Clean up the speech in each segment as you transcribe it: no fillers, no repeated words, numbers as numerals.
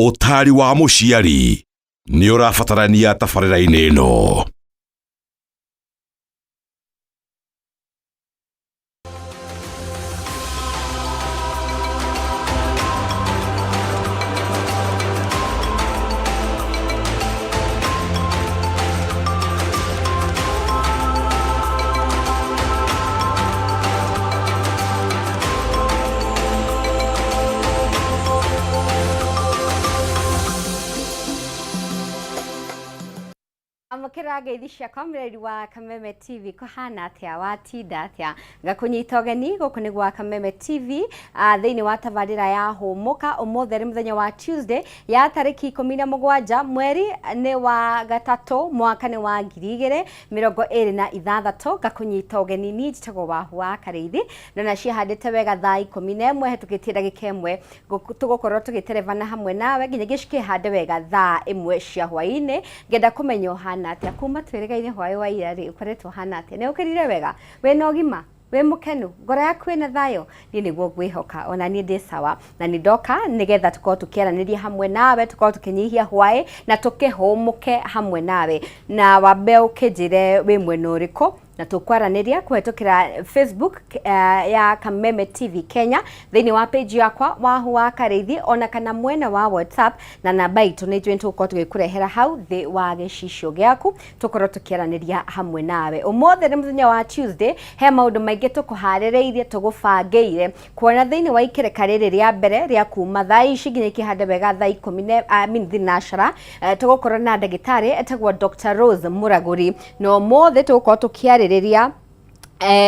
Ũtari wa mũciari nĩ ũrabatarania tabarĩra-inĩ ĩno. Amakira geithi ciakwa mwireri wa Kameme TV kuhana atia watinda atia ngakunyita ugeni guku ni gwa Kameme TV thiini wa tabarira ya humuka umutheri muthenya wa Tuesday ya tariki 17 mweri ni wa gatatu mwaka ni wa 2026 ngakunyita ugeni ni njitagwo wa Kareithi na cihandite wega thaa 11 hetukitie ndagika imwe tugukorwo tugiterevana hamwe nawe nginya gicikihande wega thaa 1 cia hwaini ngenda kumenya hana atia kuma tweregaine hwaĩ wa ira ri ukoretwo hana atia ne ukirire wega we no gima we mukenu ngoro yaku ina thayo ni niguo ngwihoka ona ni ndi sawa na ni ndoka nigetha tukorwo tukiaraniria hamwe nawe tukorwo tukinyihia hwaĩ na tukihumuke hamwe nawe na wambe ukijire we mwena uriku na tukwaraniria kuhetukira Facebook ya Kameme TV Kenya thiini wa page yakwa wahu wa Kareithi ona kana mwena wa WhatsApp na namba itu ni twentu tukorwo tugikurehera hau thi wa gicicio giaku tukorwo tukiaraniria hamwe nawe umuthi ni muthenya wa Tuesday he maundu maingi tukuharireirie tugubangeire kuona thiini wa ikereka riri ria mbere ria kuma thaa ici nginya ikihande wega thaa 10 thinacara tugukorwo na ndagitari etagwo Dr. Rose Muraguri no umuthi tugukorwo tukiari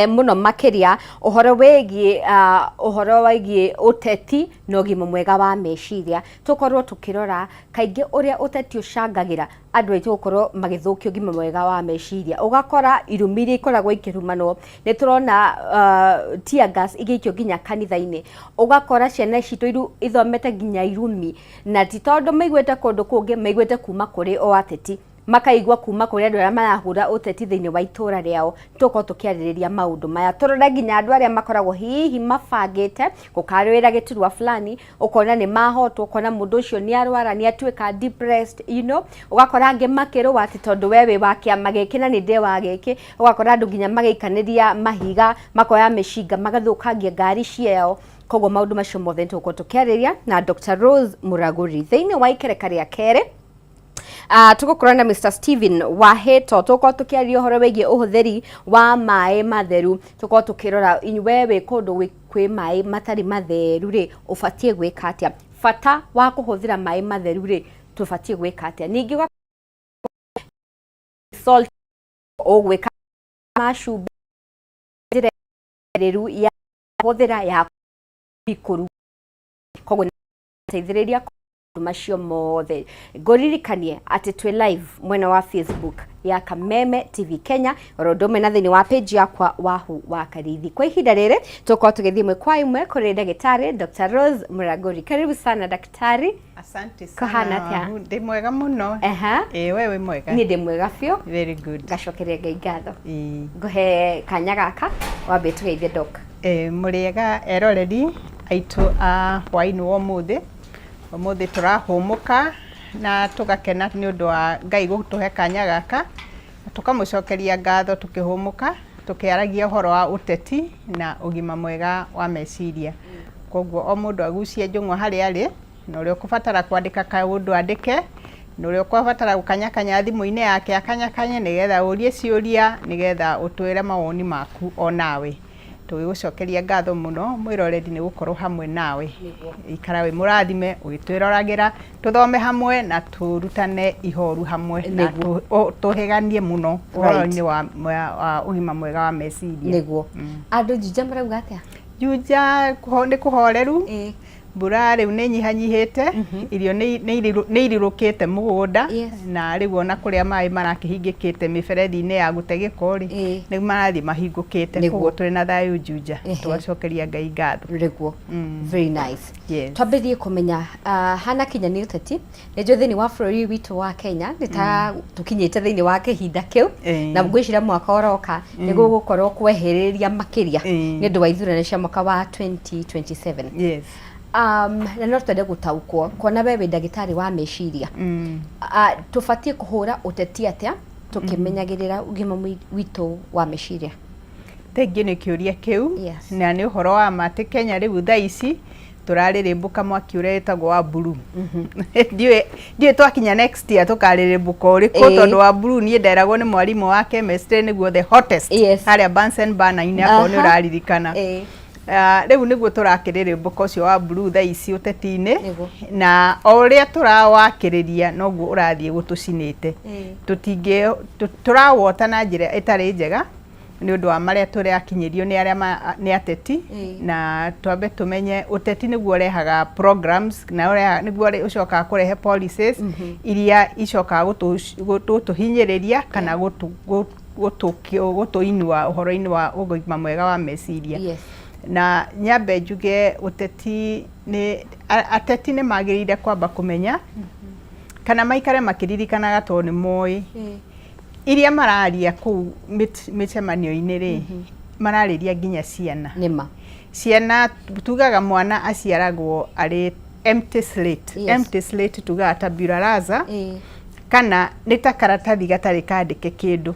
muno makiria uhoro wegi uteti no gimo mwega wa meciria tukorwo tukirora kaingi uria uteti ucangagira andu aitu gukorwo magithukio gimo mwega wa meciria ugakora irumiri ikoragwo ikirumanwo ni turona tear gas igikio ginya kanitha-ini ugakora ciana citu ithomete ginya irumi na ti tondu maigwete kundu kungi maigwete kuma kuri o ateti makaigwa kuma kuri andu aria marahura uteti thiini wa itura riao tuko tukiaririria maundu maya turora ginya andu aria makoragwo hihi mabangite gukarwira giturwa fulani ukona ni mahotwo ukona mundu ucio ni arwara ni atuika depressed ugakora ange makirwa ati tondu wewe wa kiama giki na ni de wa giki ugakora andu ginya magaikaniria mahiga makoya mishinga magathukangia ngari ciao koguo maundu macio mothe tuko tukiaririria na Dr. Rose Muraguri thiini wa ikereka ria kere tugukorana na Mr. Steven Waheto tuko tukiaria uhoro wegie uhutheri wa mai matheru tuko tukirora wewe kundu kwi mai matari matheru ri ufatie gwika atia fata wa kuhuthira mai matheru ri tufatie gwika atia ningi salt ogwika mashu reru ya kuhuthira ya ikuru koguo teithiriria macio mothe ngoririkanie ati twi live mwena wa Facebook ya Kameme TV Kenya rodome na thini wa page yakwa wahu wa Kareithi kwa ihinda riri tuko tugithie mwe kwa imwe kuri ndagitari Dr. Rose Muraguri karibu sana daktari. Asante sana kahana ndi mwega muno wewe mwega ni ndi mwega fio very good gacokeria ngai ngatho nguhe kanya gaka wambe tugeithie doc muriega eroreri aitu a hwaini wa muthi umuthi turahumuka na tugakena ni undu wa ngai gutuhe kanya gaka tukamucokeria ngatho tukihumuka tukiaragia uhoro wa uteti na ugima mwega wa meciria koguo o mundu agucie njung'wa hari ari na uria kubatara kwandika kaundu andike na uria kubatara gukanyakanya thimu-ini yake akanyakanye nigetha urie ciuria nigetha utwire mawoni maku onawe tugucokeria ngatho muno mwiroreri ni gukorwo hamwe nawe ikara we murathime ugitwiragira tuthome hamwe na turutane ihoru hamwe na tuheganie muno uhoro-ini wa ugima mwega wa meciria niguo andu juja marauga atia juja ni kuhoreru mbura riu ni nyihanyihite irio ni irirukite mugunda na riu ona kuria mai marakihingikite miberethi-ini ya gutegeko ri ni marathi mahingukite koguo turi na thayu juja twacokeria ngai ngatho riguo very nice yes twambirie kumenya hana kinya ni uteti ni jo thini wa bururi witu wa Kenya ni ta tukinyite thini wa kihinda kiu na ngwicira mwaka oroka ni gugukorwo kwehiriria makiria ni ndu wa ithurano cia mwaka wa 2027 yes na no twende gutaukwo kona we ndagitari wa meciria tubatie kuhura uteti atia tukimenyagirira ugima witu wa meciria. Tengi ni kiuria kiu na ni uhoro wa mate Kenya riu thaa ici turarirĩmbũka mwaki ũrĩa wĩtagwo wa blue. Ndiũĩ twakinya next year tũkarĩrĩmbũka ũrĩkũ tondũ wa blue niĩ nderagwo nĩ mwarimũ wa chemistry nĩguo the hottest harĩa Bunsen burner-inĩ akorwo nĩ ũraririkana. Rĩu nĩguo tũrakĩrĩrĩmbũka ũcio wa blue thaa ici ũteti-inĩ na o ũrĩa tũrawakĩrĩria noguo ũrathiĩ gũtũcinĩte. Tũrawota na njĩra ĩtarĩ njega ni undu wa maria turiakinyirio ni aria ni ateti na twambe tumenye uteti niguo rehaga programs na niguo ucoka kurehe policies iria icoka gutuhinyiriria kana gutuinua uhoro-ini wa ugima mwega wa meciria. Na nyambe njuge uteti ni ateti ni magirire kwamba kumenya kana maikare makiririkanaga to ni moi iria mararia ku micemanio-ini ri marariria nginya ciana. Nima ciana tugaga mwana aciaragwo ari empty slate. Empty slate tugaga tabula rasa kana ni ta karatathi gatari kandike kindu.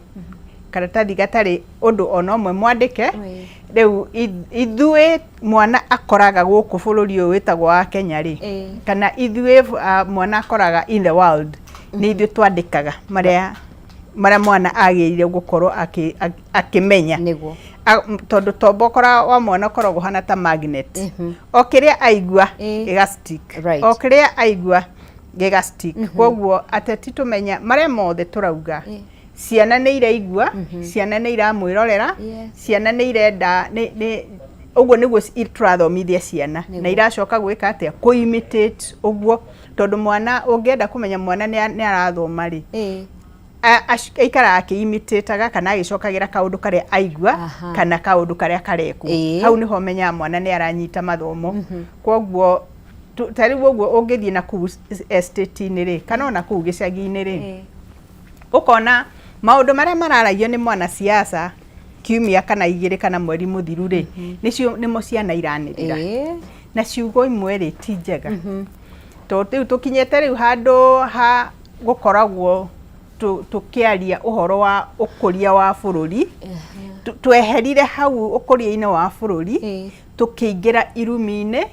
Karatathi gatari undu ona umwe mwandike. Riu ithuĩ mwana akoraga guku bururi uyu witagwo wa Kenya ri kana ithuĩ mwana akoraga in the world ni ithuĩ twandikaga maria mwana agirire gukorwo akimenya niguo tondu tombo kora wa mwana koragwo hana ta magnet. O kiria aigua gigastick o kiria aigua gigastick. Koguo ateti tumenya maria mothe turauga ciana ni iraigua ciana ni iramwirorera ciana ni irenda uguo niguo turathomithia ciana na iracoka gwika atia ku imitate uguo tondu mwana ungienda kumenya mwana ni arathoma ri aikara akiimitataga kana agicokagira kaundu karia aigua kana kaundu karia karekwo. Hau niho menya mwana ni aranyita mathomo. Koguo tari woguo ungithie na ku estate-ini ri kana ona ku gicagi-ini ri ukona maundu maria mararagio ni mwana siasa kiumia kana igiri kana mweri muthiru ri nicio nimo ciana iranirira na ciugo imwe ri ti njega. Riu tukinyete riu handu ha gukoragwo tukiaria uhoro wa ukuria wa bururi tweherire hau ukuria-ini wa bururi tukiingira irumi-ini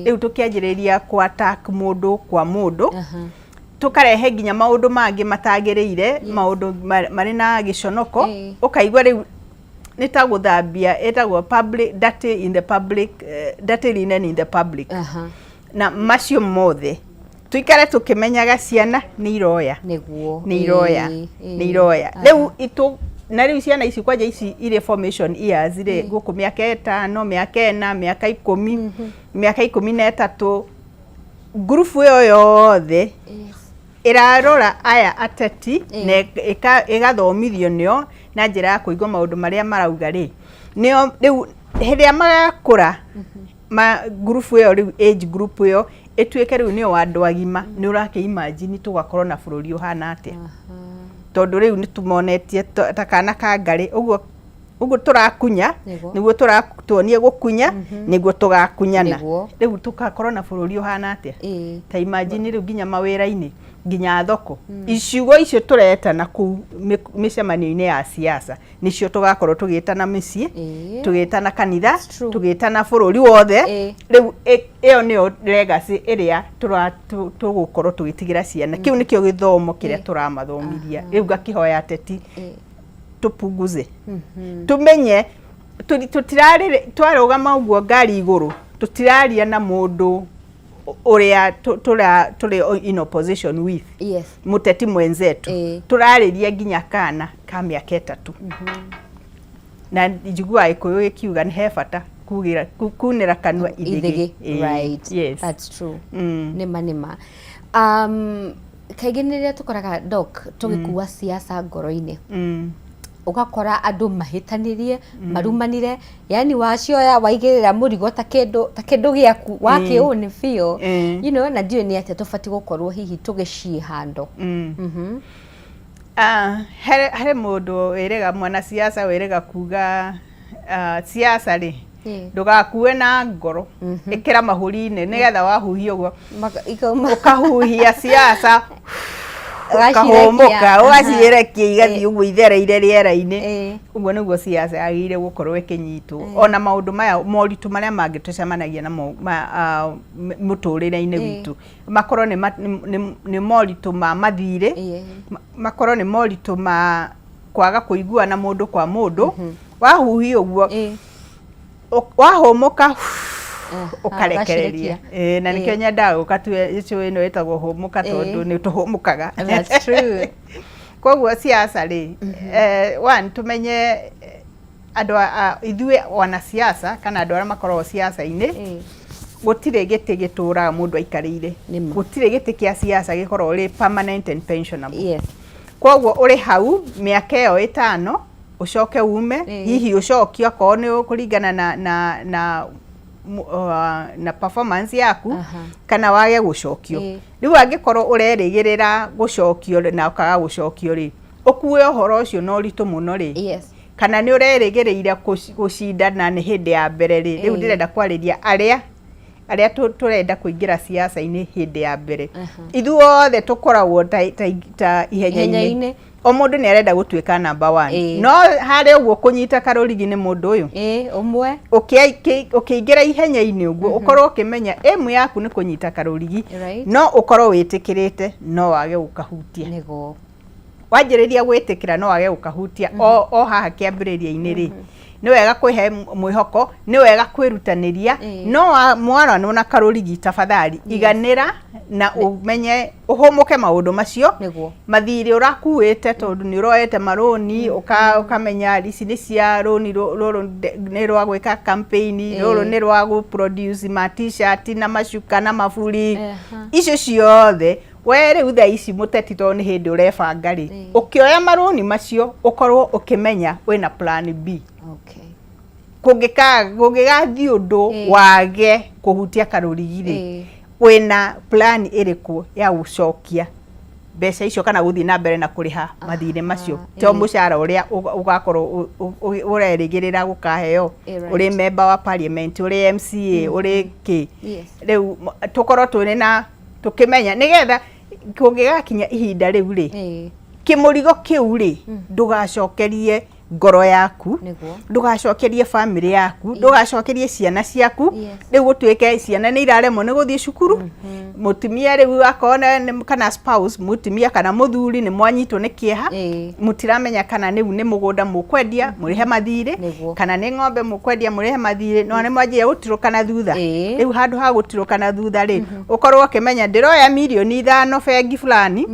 riu tukianjiriria ku attack mundu kwa mundu tukarehe nginya maundu mangi matagiriire maundu mari na giconoko ukaigwa riu nita guthambia etagwo public dirty in the public dirty linen in the public na macio mothe tuikare tukimenyaga ciana ni iroya niguo ni iroya riu itu na riu ciana ici kwaja ici ire formation years ri guku miaka 5 miaka 4 miaka 10 miaka 13 group yo yothe irarora aya ateti na igathomithio nio na njira ya kuigwa maundu maria marauga ri nio riu hiria magakura ma group yo riu age group yo etuike riu ni wandu agima ni urake imagine tugakorwo na bururi uhana atia tondu riu ni tumonetie takana ka ngari uguo turakunya niguo turatuonie gukunya niguo tugakunyana riu tugakorwo na bururi uhana atia ta imagine riu nginya mawira-ini nginya thoko iciugo icio turetana ku micemanio-ini ya siasa nicio tugakorwo tugitana micii tugitana kanitha tugitana bururi wothe riu iyo nio legacy iria tugukorwo tugitigira ciana. Kiu nikio githomo kiria turamathomithia riu ngakihoya ateti tupunguze tumenye tutirari twarugama uguo ngari iguru tutiraria na mundu uria tuli in opposition with muteti mwenzetu turariria nginya kana ka miaka 3 na njigua ikuyu gikiuga ni he bata kugira kunira kanwa ithigi right yes that's true nima kaingĩ rĩrĩa tukoraga doc tugikuwa siasa ngoro-inĩ ugakora andu mahitanirie marumanire yani wacioya waigirira murigo ta kindu giaku wakiuni fio you know na ndio ni ate tufati gukorwo hihi tugicii hando hari mundu wirega mwana siasa wirega kuga siasa ri ndugakue na ngoro ikira mahuri-ini nigetha wahuhia uguo Ikauma. ukahuhia siasa ukahomoka ugacirekia igathii uguo ithereire riera-ini uguo niguo siasa yagire gukorwo ikinyitwo ona maundu maya moritu maria mangi tucemanagia namo muturire-ini witu makorwo ni moritu ma mathire makorwo ni moritu ma kwaga kuiguana mundu kwa mundu wahuhia uguo wahomoka ukarekereria na nikyo nyendaga ukatue icio ino etagwo homuka tondu ni tuhomukaga. That's true. Koguo siasa ri one tumenye andu ithue wana siasa kana andu aria makorwo siasa-ini gutire giti gituraga mundu aikarire gutire giti kia siasa gikorwo ri permanent and pensionable. Koguo uri hau miaka iyo 5 ucoke ume hihi ucokio ko ni kuringana na performance yaku kana wage gucokio riu angikorwo urerigirira gucokio na ukaga gucokio ri ukue uhoro ucio no ritu muno ri kana ni urerigirira gucindana ni hindi ya mbere ri riu ndirenda kwariria aria turenda kuingira siasa-ini hindi ya mbere ithuothe tukoragwo ta ihenya-ini o mundu ni arenda gutuika number 1 no hari uguo kunyita karurigi ni mundu uyu umwe ukiingira ihenya-ini uguo ukorwo ukimenya emu yaku ni kunyita karurigi no ukorwo witikirite no wage gukahutia nigo wanjiriria gwitikira no wage gukahutia o haha kiambiriria-ini ri ni wega kwihe mwihoko ni wega kwirutaniria no mwarana na karurigi tafadhali iganira na umenye uhomoke maundu macio mathiri urakuite tondu ni uroete maroni ukamenya ici ni cia roni roro ni rwa gwika campaign roro ni rwa gu produce ma t-shirt na macuka na maburi icio ciothe were utha ici muteti to ni hindi urebanga ri ukioya maroni macio ukorwo ukimenya wina plan B. Kungigathi undu wage kuhutia karurigi ri wina plan iriku ya gucokia mbeca icio kana guthii na mbere na kuriha mathire macio to mucara uria ugakorwo urerigirira gukaheo uri member wa parliament uri MCA uri ki riu tukorwo turi na tukimenya nigetha kungigakinya ihinda riu ri kimurigo kiu ri ndugacokerie ngoro yaku ndugacokerie family yaku ndugacokerie ciana ciaku riu gutuike ciana ni iraremwo ni guthii cukuru mutumia riu akona kana spouse mutumia kana muthuri ni mwanyitwo ni kieha mutiramenya kana ni mugunda mukwendia murihe mathire kana ni ng'ombe mukwendia murihe mathire no ni mwanjia gutirukana thutha riu handu ha gutirukana thutha ri ukorwo ukimenya ndiroya milioni 5 bengi fulani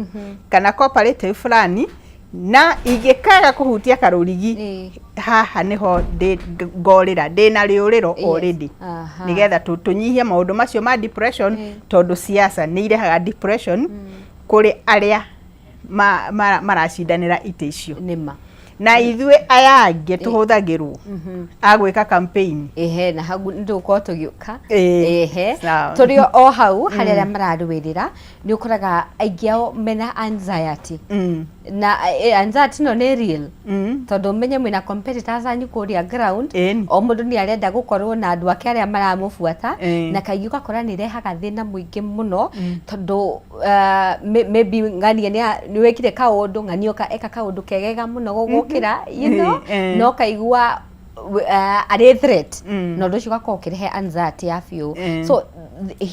kana cooperative fulani na igikaga kuhutia karurigi haha niho ngorira ndina riuriro already nigetha tunyihie maundu macio ma depression tondu siasa ni irehaga depression kuri aria maracindanira ite icio nima na ithue aya angi tuhuthagirwo agwika campaign na hagu nduko tugiuka turi o hau haria mararwirira ni ukoraga aingi ao mena anxiety na anxiety no ni real tondu menye mwina competitors anyu kuria ground o mundu ni arenda gukorwo na andu ake aria maramubuata na kaigi ugakora ni rehaga thina muingi muno tondu maybe ngani ni wekire kaundu ngani eka kaundu kegega muno gugukira no kaigua are threat no ndu cio gakorwo kirehe anxiety ya biu so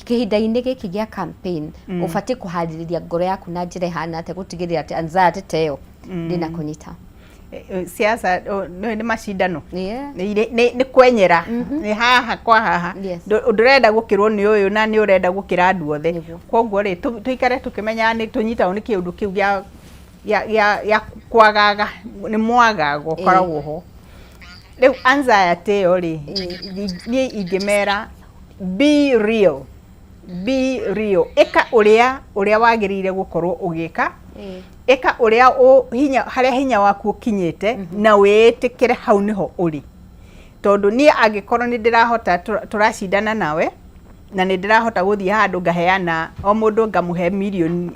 kihinda-ini giki gia campaign ubati kuhaririria ngoro yaku na njira ihana ate gutigirira ati anxiety teo ndina kunyita siasa ni macindano ni kwenyera ni haha kwa haha ndurenda gukirwo ni uyu na ni urenda gukira andu othe koguo ri tuikare tukimenya ni tunyitawo ni kiundu kiu ya kwagaga ni mwagago koragwo ho riu anxiety yo ri ni ingimera be real eka uria wagirire gukorwo ugika eka uria hinya haria hinya waku ukinyite na witikire hau niho uri tondu ni angikorwo ni ndirahota turacindana nawe na ni ndirahota guthii handu ngaheana o mundu ngamuhe milioni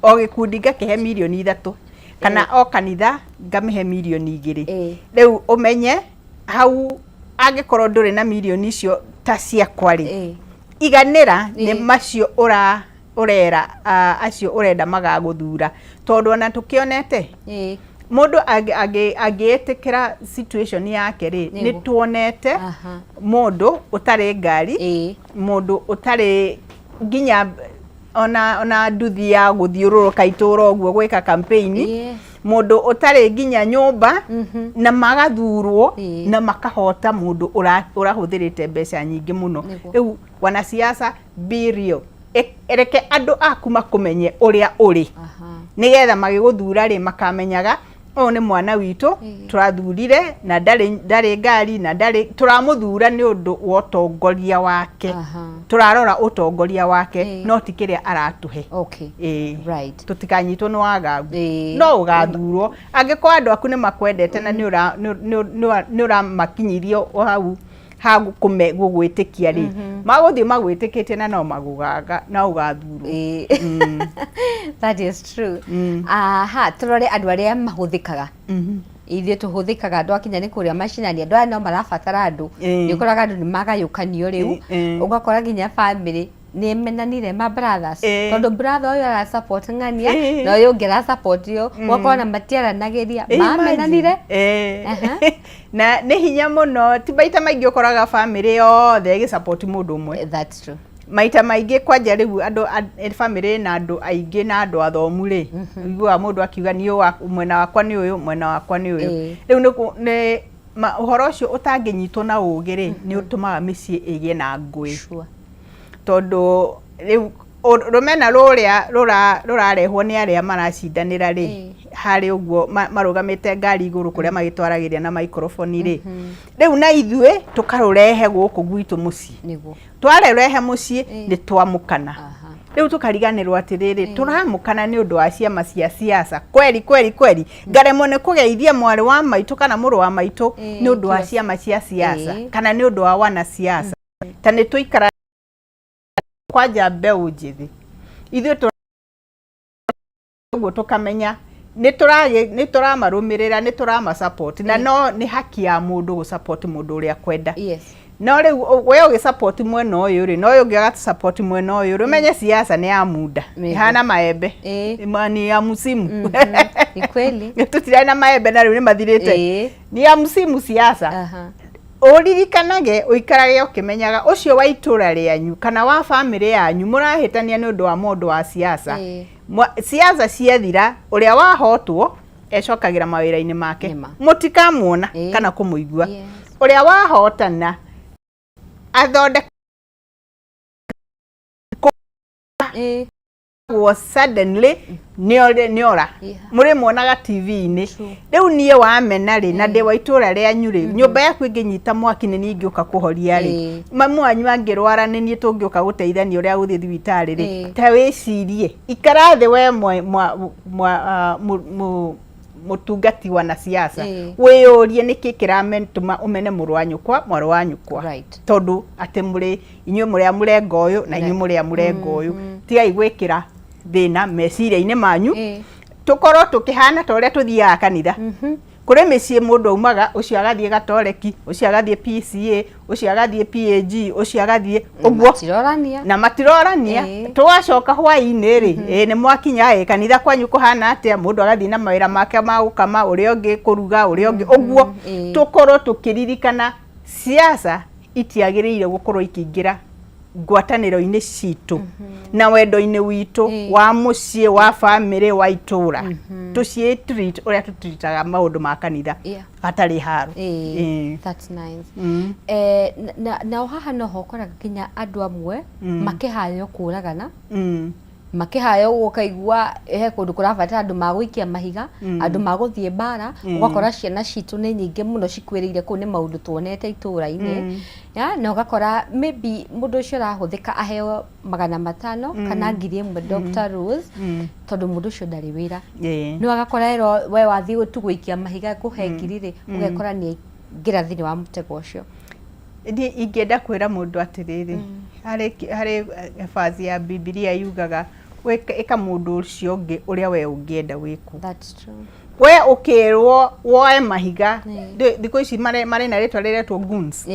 o gikundi ngakihe milioni 3 kana o kanitha ngamihe milioni 2 riu umenye hau angikorwo nduri na milioni icio ta ciakwa ri iganira ni macio urera acio urenda magaguthura tondu ona tukionete mundu agietikira situation yake ri ni tuonete mundu utari ngari mundu utari ginya ona nduthi ya guthiururuka ituro uguo gwika campaign mundu utari ginya nyumba na magathurwo na makahota mundu urahuthirite mbeca nyingi muno riu wanasiasa birio ereke andu aku makumenye uria uri nigetha magiguthura ri makamenyaga o ni mwana witu turathurire na ndari ngari na ndari turamuthura ni undu wa utongoria wake turarora utongoria wake no tikiria aratuhe right tutikanyitwo ni wagagu no ugathurwo angikwa andu aku ni makwendete na ni uramakinyirio hau hagu gugwitikia ri maguthi magwitikitie na no magugaga na ugathurwo that is true turore andu aria mahuthikaga ithuĩ tuhuthikaga andu akinya ni kuria macinani andu aya no marabatara andu ni ukoraga andu ni magayukanio riu ugakora ginya family ni menanire ma brothers tondu brother uyu ara support ngania na uyu ungi ara support yo wakona matiaranagiria menanire na ni hinya muno ti baita maingi ukoraga family yothe igi support mundu umwe that's true maita maingi kwanja riu andu family na andu aingi na andu athomu ri igua mundu akiuga ni mwena wakwa ni uyu mwena wakwa ni uyu riu ni uhoro ucio utanginyitwo na ugi ri ni utumaga micii igie na ngui tondu rumena ruria rurarehwo ni aria maracindanira ri hari uguo marugamite ngari iguru kuria magitwaragiria na microphone ri riu na ithue tukarurehe guku gwitu mucii niguo twarerehe mucii ni twamukana riu tukariganirwo atiriri turamukana ni undu wa ciama cia siasa kweli ngaremwo ni kugeithia mwari wa maitu kana muru wa maitu ni undu wa ciama cia siasa kana ni undu wa wana siasa tani tuikara kwanja mbeu njithi ithuĩ tũguo tũkamenya nĩ tũramarumirira nĩ tũrama support na no nĩ haki ya mũndũ gu support mũndũ ũrĩa kwenda no rĩu we ũgĩ support mwena ũyũ rĩ no ũyũ ũngĩ aga support mwena ũyũ rĩ menye siasa nĩ ya muda ihana maembe ni ya musimu ni kweli tũtirĩ na maembe na rĩu nĩ mathirĩte ni ya musimu siasa uririkanage uikarage ukimenyaga ucio wa itura rianyu kana wa family yanyu murahitania ni undu wa mundu wa siasa siasa ciethira uria wahotwo ecokagira mawira-ini make mutikamuona kana kumuigua uria wahotana athonde was suddenly niora muri muonaga TV-ini riu nie wamena ri na ndi wa itura rianyu ri nyumba yaku inginyita mwaki ni ningiuka kuhoria ri mamu anyu angirwara ni nie tungiuka guteithania uria guthii thibitari ri ta wicirie ikara thi we mutungati wa na siasa wiyurie niki kiramentuma umene muru wa nyukwa mwaru wa nyukwa tondu ati muri inyu muri amurengo uyu na inyu muri amurengo uyu tigai gwikira thina meciria-ini manyu tukorwo tukihana ta uria tuthiaga kanitha kuri micii mundu aumaga ucio agathie gatoreki ucio agathie PCA ucio agathie PAG ucio agathie uguo na matirorania twacoka hwai-ini ri ni mwakinya kanitha kwanyu kuhana atia mundu agathie na mawira make ma gukama uria ungi kuruga uria ungi uguo tukorwo tukiririkana siasa itiagiriire gukorwo ikiingira ngwataniro-ini citu na wendo-ini witu wa mucii wa family wa itura tucie treat uria tutritaga maundu ma kanitha atari haru that's nice na haha no hokoraga kinya andu amwe makihayo kuragana makihayo gukaigua he kundu kurabatara andu maguikia mahiga andu maguthie bara ugakora ciana citu ni nyingi muno cikwiriire ku ni maundu tuonete itura-ini na ugakora maybe mundu ucio arahuthika aheo 500 kana 1000 Dr. Rose tondu mundu ucio ndari wira ni agakora ero we wathii tu guikia mahiga kuhe ngiriri ugakora ni ngira thini wa mutego ucio ingenda kwira mundu atiriri hari fazi ya Biblia yugaga ika mundu ucio ungi uria we ungienda wiku that's true we ukirwo woe mahiga thiko ici mare na ritwa riretwo goons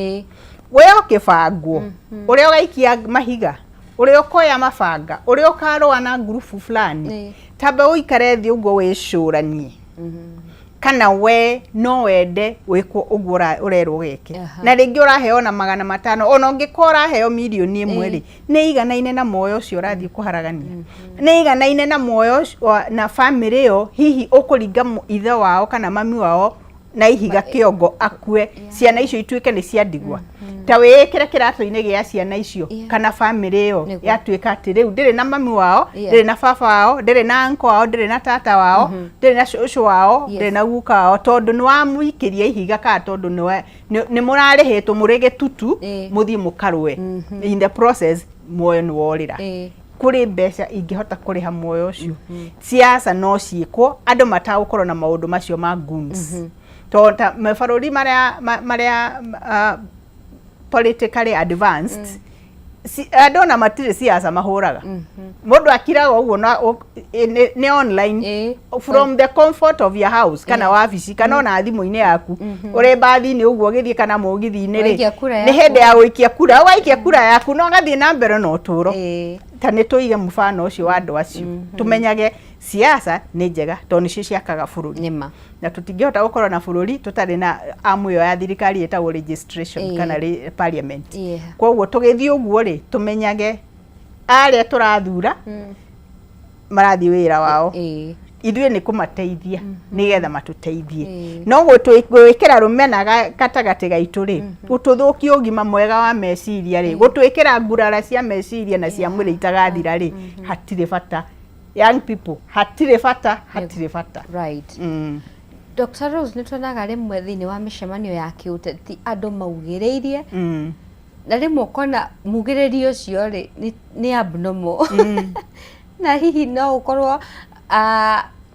we ukibangwo uria ugaikia mahiga uria ukoya mabanga uria ukarwa na grupu fulani tabe uikare thi ugo wicuranie kana we no wende wikwo ugura urerwo geke na ringi uraheo na 500 ona ungikora heo milioni 1 ri ni iganaine na moyo ucio urathi kuharagania ni iganaine na moyo na family yo hihi ukuringa ithe wao kana mami wao na ihiga kiongo akue ciana icio ituike ni cia ndigwa ta wikire kirato-ini gia ciana icio kana family yo yatuika ati riu ndire na mami wao ndire na baba wao ndire na anko wao ndire na tata wao ndire na cucu wao ndire na guka wao tondu ni wamuikiria ihiga ka tondu ni murarihitwo murege tutu muthie mukarwe in the process moyo ni worira kuri mbeca ingihota kuriha moyo ucio siasa no ciikwo andu matagũkorwo na maundu macio ma goons tonda mabaruri maria politically advanced andu na matire siasa mahuraga mundu akiraga uguo ni online from the comfort of your house kana wabici kana ona thimu-ini yaku uri bathi-ini uguo githie kana mugithi-ini ri ni hende ya guikia kura waikia kura yaku no gathie na mbere no turo ta ni tuige mufano ucio wa andu acio tumenyage siasa ni njega tondu nicio ciakaga bururi na tutingihota gukorwo na bururi tutari na amu yo ya thirikari etagwo registration kana parliament koguo tugithie uguo ri tumenyage aria turathura marathi wira wao ithuĩ ni kumateithia nigetha matuteithie no gwikira rumena gatagati gaitu ri gututhukia ugima mwega wa meciria ri gutwikira ngurara cia meciria na cia mwiri itagathira ri hatire bata young people hatire bata right Dr. Rose nitwonaga rimwe thiini wa micemanio ya kiuteti andu maugiriirie na rimwe kona mugiririo ucio ri ni abnormal na hihi no ukorwo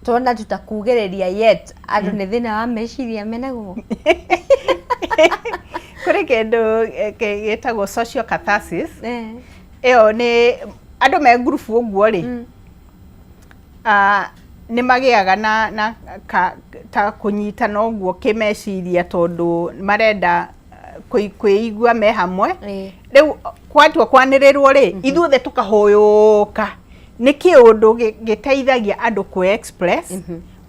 tona tutakugiriria yet andu ni thina wa meciria menaguo kuri kindu getagwo social catharsis iyo ni andu me group uguo ri ni magiaga na ta kunyitana uguo kimeciria tondu marenda kuigua me hamwe riu kwatwa kwanirirwo ri ithuothe tukahuyuka ni kiundu giteithagia andu ku express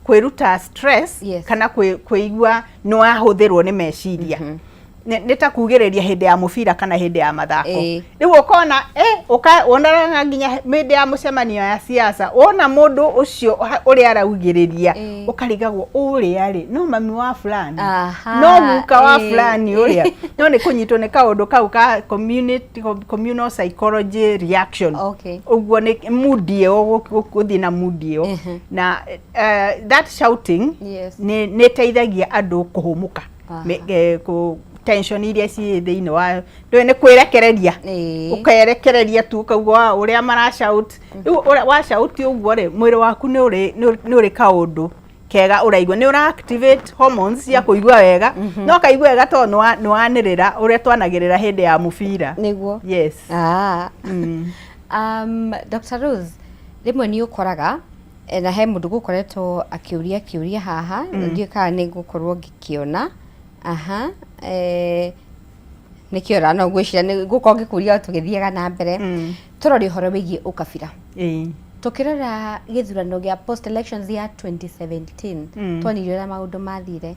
kwiruta stress kana kuigua no ahuthirwo ni meciria nita kugiriria hindi ya mubira kana hindi ya mathako riu ukona wonana nginya hindi ya mucemanio ya siasa wona mundu ucio uri araugiriria ukarigagwo uria ri no mami wa fulani no muka wa fulani uria no ni kunyitwo ni kaundu kau ka communal psychology reaction uguo ni moodie guthi na moodie na that shouting ni teithagia andu kuhumuka tension iria ci thiini wa ndo ni kwirekereria ukerekereria tu kaugwa uria mara shout wa shout uguo ri mwiri waku ni uri kaundu kega uraigwa ni ura activate hormones cia kuigwa wega no kaigwa wega to no wanirira uria twanagirira hindi ya mubira niguo yes Dr. Rose rimwe ni ukoraga na he mundu gukoretwo akiuria haha ndio kana ni gukorwo ngikiona nikiora no gwicira ni guko ngikuria tugithiaga na mbere turori horo wigie ukabira tukirora githurano gia post elections ya 2017 twanirio maundu mathire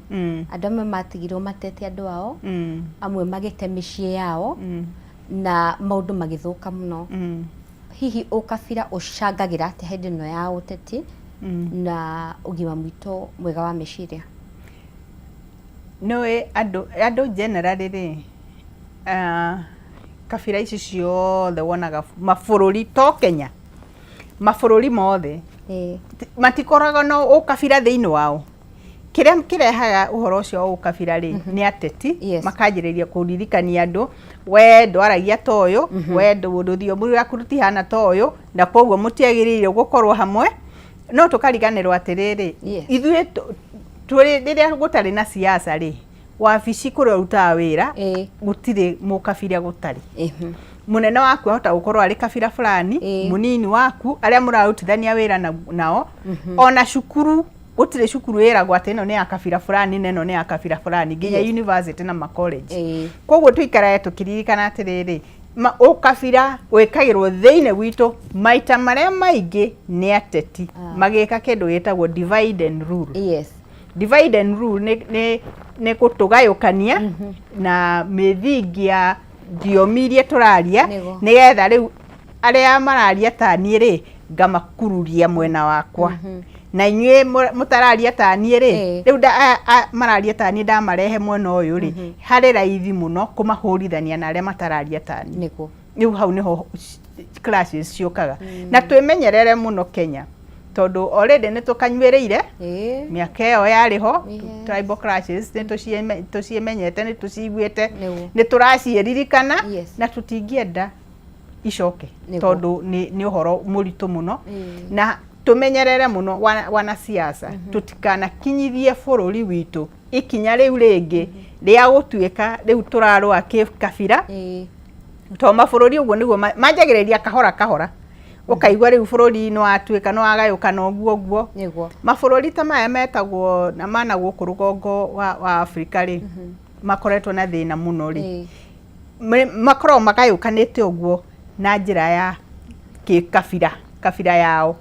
andu amwe matigirwo matete andu ao amwe magite micii yao na maundu magithuka muno hihi ukabira ucangagira ati hindi no ya uteti na ugima mwito mwega wa meciria no andu generally ri kabira ici ciothe wonaga mabururi to Kenya mabururi mothe matikoraga no ukabira thiini wao kiria kirehaga uhoro ucio ukabira ri ni ateti makanjiriria kuririkania andu we ndwaragia toyo we nduthio muri akuruti hana toyo na koguo mutiagiriire gukorwo hamwe no tukariganirwo atiriri ithuĩ turi riria gutari na siasa ri wabici kuria ruta wira gutire mukabira gutari munene waku ahota gukorwo ari kabira fulani munini waku aria murarutithania wira nao ona cukuru gutire cukuru eragwo ati ino ni ya kabira fulani neno ni ya kabira fulani nginya university na ma college koguo tuikara tukiririkana atiriri ukabira wekagirwo thiine witu maita maria maingi ni ateti magika kindu gitagwo divide and rule divide and rule ne kutugayukania na mithingia diomirie turaria nigetha riu aria mararia tani ri ngamakururia mwena wakwa na inywe mutararia tani ri riu mararia tani ndamarehe mwena uyu ri hari raithi muno kumahurithania na aria matararia tani niko riu hau niho clashes ciokaga na twimenyerere muno Kenya tondu already ni tukanywereire miaka iyo yariho tribal clashes tuciemenyete ni tuciguite ni turaciririkana na tutingienda icoke tondu ni uhoro muritu muno na tumenyerere muno wana siasa tutikana kinyithie bururi witu ikinya riu ringi ria gutuika riu turarwa kabira to mabururi uguo niguo manjagiriria kahora ukaigwa riu bururi no atuika no agayukana uguo mabururi ta maya metagwo na mana guku rugongo wa Afrika ri makoretwo na thina muno ri makoro magayukanite uguo na njira ya kabira yao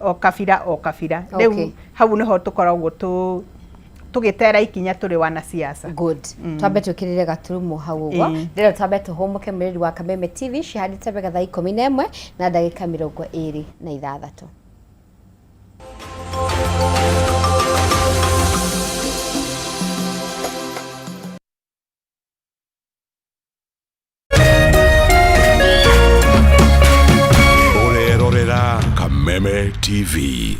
o kabira riu hau niho tukoragwo tugitera ikinya turi wana siasa good twabe tukirire gaturumo hau uguo rero twabe tuhumuke mwiri wa Kameme TV cihadite bega thaa 11 na ndagika 26 Kameme TV.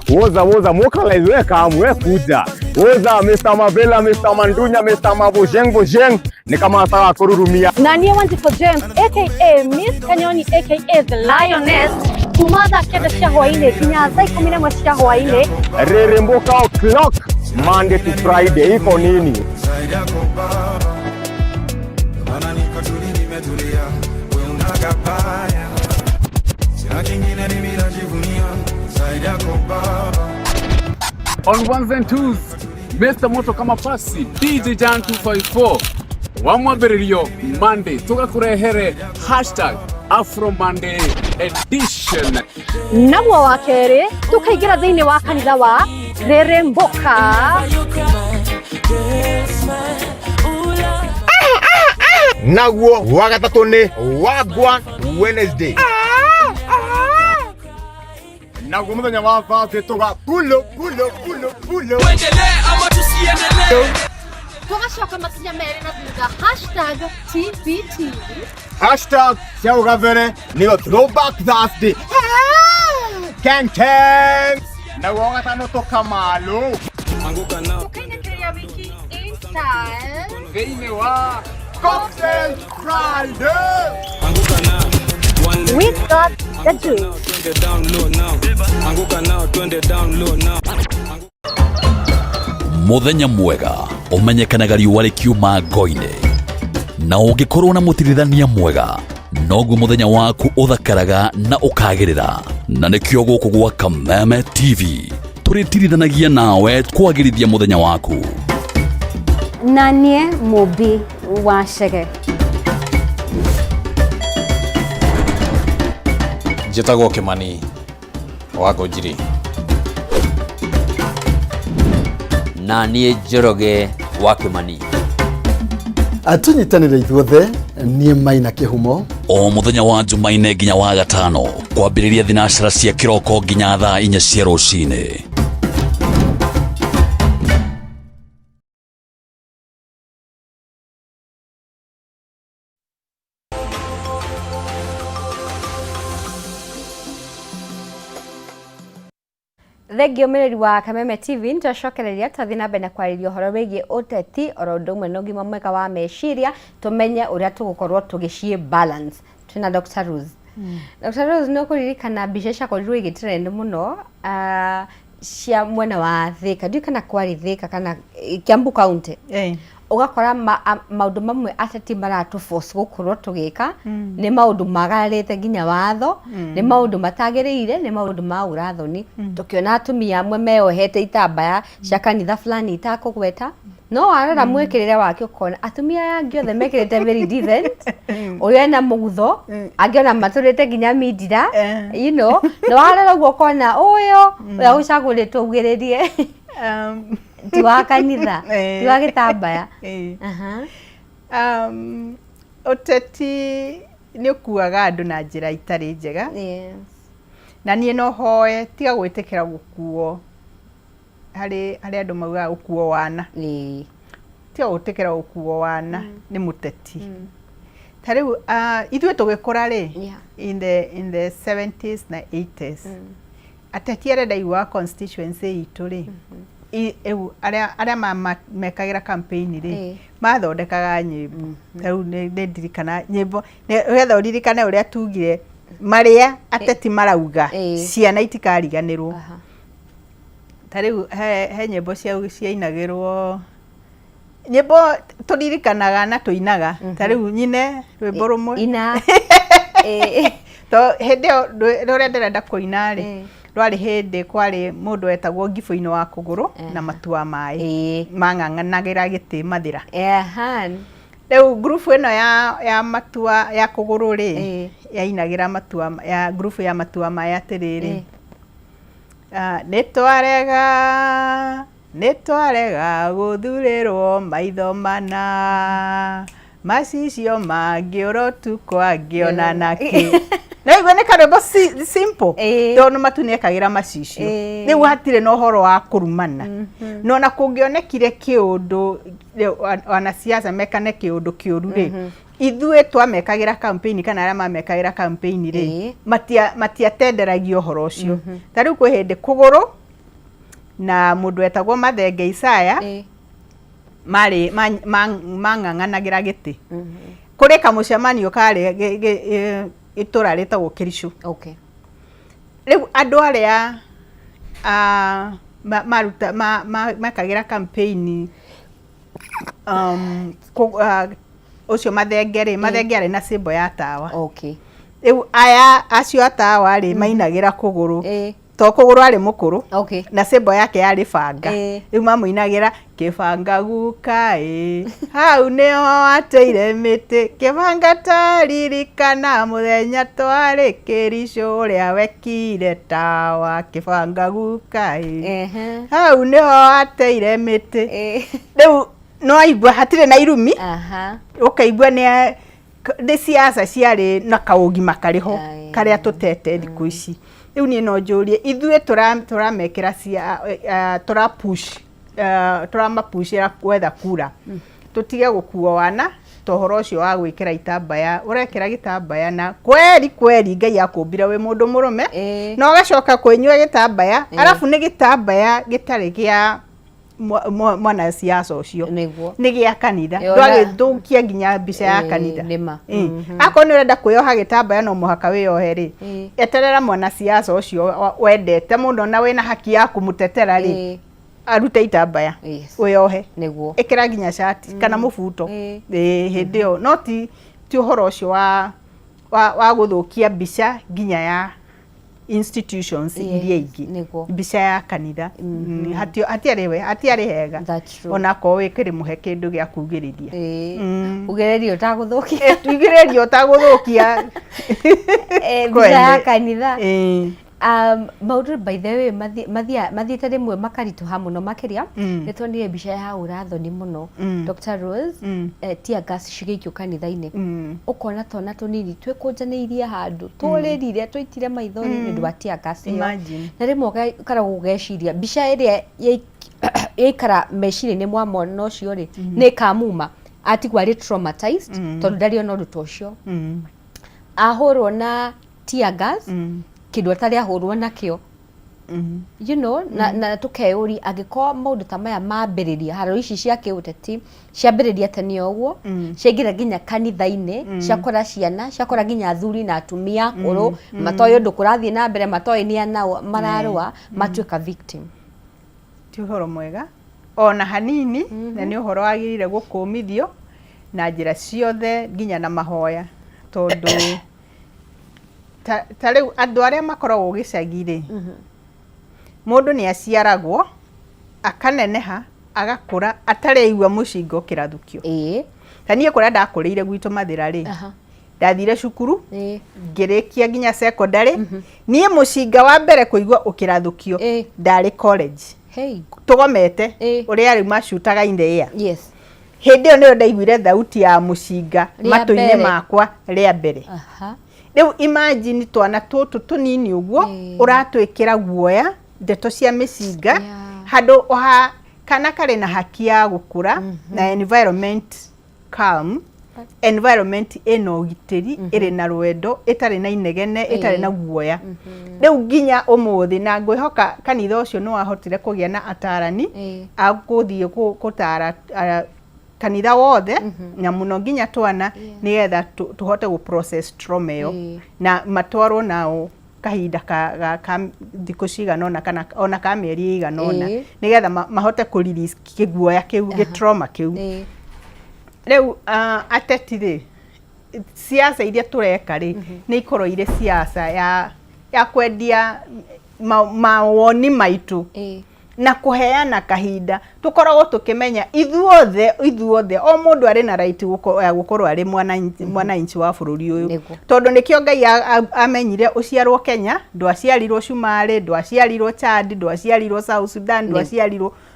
Woza mukalaiwe kamwe kuja. Woza Mr. Mabela, Mr. Mandunya, Mr. Mabojeng ni kama sawa kururumia. Nani Wanjiku James aka Miss Kanyoni aka the Lioness. Kumada keda shahwaile kinya sai 11 shahwaile. Reremboka o'clock Monday to Friday iko nini? On ones and twos, Mr. Moto kama pasi, DJ Jan 254. Wamwaberilio Monday, tugakurehere #Afro Monday edition. Nagwa wakere, tukaigira thiini wa kanitha wa Reremboka. Nagwo wagatatu ni Wagwan Wednesday. Nagwo muthenya wa Thursday tuga pulo. Tuendelee ama tusiendelee? Tugashoka makinya mere na thutha #TBT. #Siaugavere niyo Throwback Thursday. Ken. Nagwo wagatano toka malo. Anguka na. Tukaingiria wiki InStyle. Veine wa Cocktail Friday. Anguka na. We got the juice. Anguka now, twende down low now. Muthenya mwega umenyekanaga riũa rikiuma ngo-inĩ na ungikorwo na mũtirithania mwega noguo muthenya waku uthakaraga na ukagirira na nikio guku gwa Kameme TV turitirithanagia nawe kwagirithia muthenya waku. Nanie Mubi wa Chege. Njĩtagwo Kĩmani wa Ngũnjiri. Na niĩ Njoroge wa Kĩmani. Atunyitanĩre ithuothe niĩ Maina Kĩhumo. O muthenya wa Jumaine nginya wa Gatano kwambĩrĩria thinacara cia kĩroko nginya thaa 4 cia rũcinĩ. Thengio miriri wa Kameme TV ntacokereria twathi na mbere kwariria uhoro wigie uteti oro undu umwe na ugima mwega wa meciria tumenye uria tugukorwo tugicie balance. Twina Dr. Rose. Dr. Rose no kuririkana mbica ciakorirwo igitrend muno cia mwena wa Thika. Ndiũ kana kwari Thika kana Kiambu County. ugakora maundu mamwe ateti maratu force gukorwo tugika ni maundu magarite nginya watho ni maundu matagirire ni maundu ma urathoni tukiona atumia amwe meohete itambaya cia kanitha fulani itakugweta no arora mwikirire wake ukona atumia yangi othe mekirite very decent uria na mugutho angiona maturite nginya mindira you know no arora uguo kona uyo uria ucaguritwo ugiririe ti wa kanitha ti wa gitambaya uteti ni ukuaga andu na njira itari njega na nie no hoe tiga gwitikira gukuo hari andu mauga gukuo wana tiga gwitikira gukuo wana ni muteti tariu ithuĩ tũgĩkũra rĩ in the 70s na 80s ateti arĩa ndaigua constituency itũ rĩ arĩa mekagira campaign rĩ mathondekaga nyĩmbo rĩu nĩ ndirikana nyĩmbo nĩgetha ũririkane ũrĩa tugire marĩa ateti marauga ciana itikariganĩrwo tarĩu he nyĩmbo ciainagĩrwo nyĩmbo tũririkanaga na tũinaga tarĩu nyine rwĩmbo rũmwe to hĩndĩ ĩyo rũrĩa ndĩrenda kũina rĩ rwari hindi kwari mundu wetagwo Ngibũ-inĩ wa Kũgũrũ na Matua Maĩ mang'ang'anagira gĩtĩ Mathira rĩu group ĩno ya Matua ya Kũgũrũ rĩ yainagira Matua ya group ya Matua Maĩ atĩrĩrĩ nĩtwarega gũthurĩrwo maitho mana macicio mangĩũra ũtukũ angĩona nakĩ na igwe nĩ karwĩmbo simple tondũ matu nĩekagira macicio rĩu hatirĩ na ũhoro wa kũrumana no na kũngĩonekire kĩũndũ wana siasa mekane kĩũndũ kĩũru rĩ ithuĩ twamekagira campaign kana arĩa mamekagira campaign rĩ matiatenderagio ũhoro ũcio tarĩu kwĩ hĩndĩ Kũgũrũ na mũndũ wetagwo Mathenge Isaya marĩ mang'ang'anagira gĩtĩ kũrĩ kamũcemanio karĩ itura retagwo Kĩricũ rĩu andũ arĩa maruta makagira campaign ucio Mathenge rĩ Mathenge arĩ na symbol ya tawa rĩu aya acio atawa rĩ mainagira Kũgũrũ to Kũgũrũ arĩ mũkũrũ na symbol yake yarĩ banga rĩu mamũinagira kĩbanga guka hau nĩho ateire mĩtĩ kĩbanga taririkana mũthenya twarĩ Kĩricũ ũrĩa wekire tawa kĩbanga guka hau nĩho ateire mĩtĩ rĩu no aigua hatirĩ na irumi ũkaigua nĩ siasa ciarĩ na kaũgima karĩho karĩa tũtete thikũ ici rĩu niĩ no njũrie ithuĩ tũramekĩra tũramapushĩra gwetha kura tũtige gũkuo wana tohoro ũcio wa gwĩkĩra itambaya ũrekĩra gĩtambaya na kweri Ngai akũmbire wĩ mũndũ mũrũme na ũgacoka kwĩnyua gĩtambaya arabu nĩ gĩtambaya gĩtarĩ gĩa mwana siasa ũcio nĩ gĩa kanitha ndwagĩthũkia nginya mbica ya kanitha akorwo nĩ ũrenda kwĩyoha gĩtambaya no mũhaka wĩyohe rĩ eterera mwana siasa ũcio wendete mũno na wĩna haki ya kũmũtetera rĩ arute itambaya wĩyohe ĩkĩra nginya shati kana mũbuto hĩndĩ ĩyo no ti ũhoro ũcio wa gũthũkia mbica nginya ya institutions iria ingĩ mbica ya kanitha hatiarĩ hega ona ko wĩkĩrĩ mũhe kĩndũ gĩa kugĩrĩria ugĩrĩrio ũtagũthũkia tugĩrĩrio ũtagũthũkia mbica ya kanitha maundu by the way mathiĩte rĩmwe makaritũha mũno makĩria nĩ tuonire mbica ya ũrathoni mũno Dr. Rose tear gas cigĩikio kanitha-inĩ ũkona twana tũnini twĩkũnjanĩirie handũ tũrĩrire tũitire maithori nĩ ũndũ wa tear gas ĩyo na rĩmwe ũkaragwo ũgeciria mbica ĩrĩa yaikara meciria-inĩ mwa mwana ũcio rĩ nĩ kamuma atigwo arĩ traumatized tondũ ndarĩ ona ũndũ ta ũcio ahũrwo na tear gas kĩndũ atarĩ ahũrwo nakĩo you know na tukeyũria angĩkorwo maũndũ ta maya mambĩrĩria haro ici cia kĩũteti ciambĩrĩria tene ũguo ciaingĩra nginya kanitha-inĩ ciakora ciana ciakora nginya athuri na atumia akũrũ matoĩ ũndũ kũrathiĩ na mbere matoĩ nĩ anao mararũa matuĩka victim ti ũhoro mwega ona hanini na nĩ ũhoro wagĩrĩire gũkũmithio na njĩra ciothe nginya na mahoya tondũ ta rĩu andũ arĩa makoragwo gĩcagi-rĩ mũndũ nĩ aciaragwo akaneneha agakũra atarĩ aigua mũcinga ũkĩrathũkio. Ta niĩ kũrĩa ndakũrĩire gwitũ Mathĩra-rĩ ndathire cukuru ngĩrĩkia nginya secondary niĩ mũcinga wa mbere kũigua ũkĩrathũkio ndarĩ college tũgomete ũrĩa rĩu macutaga in the air. Hĩndĩ ĩyo nĩyo ndaiguire thauti ya mũcinga matũ-inĩ makwa rĩa mbere. Rĩu imagine twana tũtũ tũnini ũguo ũratwĩkĩra guoya ndeto cia mĩcinga handũ oha kana karĩ na haki ya gũkũra na environment calm, environment ĩna ũgitĩri ĩrĩ na rwendo ĩtarĩ na inegene ĩtarĩ na guoya. Rĩu nginya ũmũthĩ na ngwĩhoka kanitha ũcio nĩ wahotire kũgĩa na atarani agũthiĩ gũtara kanitha wothe na mũno nginya twana nĩgetha tũhote gũ process trauma ĩyo na matwarwo nao kahinda ka thikũ cigana ona kana ona ka mĩeri igana ona nĩgetha mahote kũ release kĩguoya kĩu gĩ-trauma kĩu. Rĩu ateti-rĩ siasa iria tũreka-rĩ nĩ ikorwo irĩ siasa ya kwendia mawoni maitũ na kũheana kahinda tũkoragwo tũkĩmenya ithuothe o mũndũ arĩ na right gũkorwo arĩ mwananchi wa bũrũri ũyũ tondũ nĩkĩo Ngai amenyire ũciarwo Kenya ndwaciarirwo Cumarĩ ndwaciarirwo Chad ndwaciarirwo South Sudan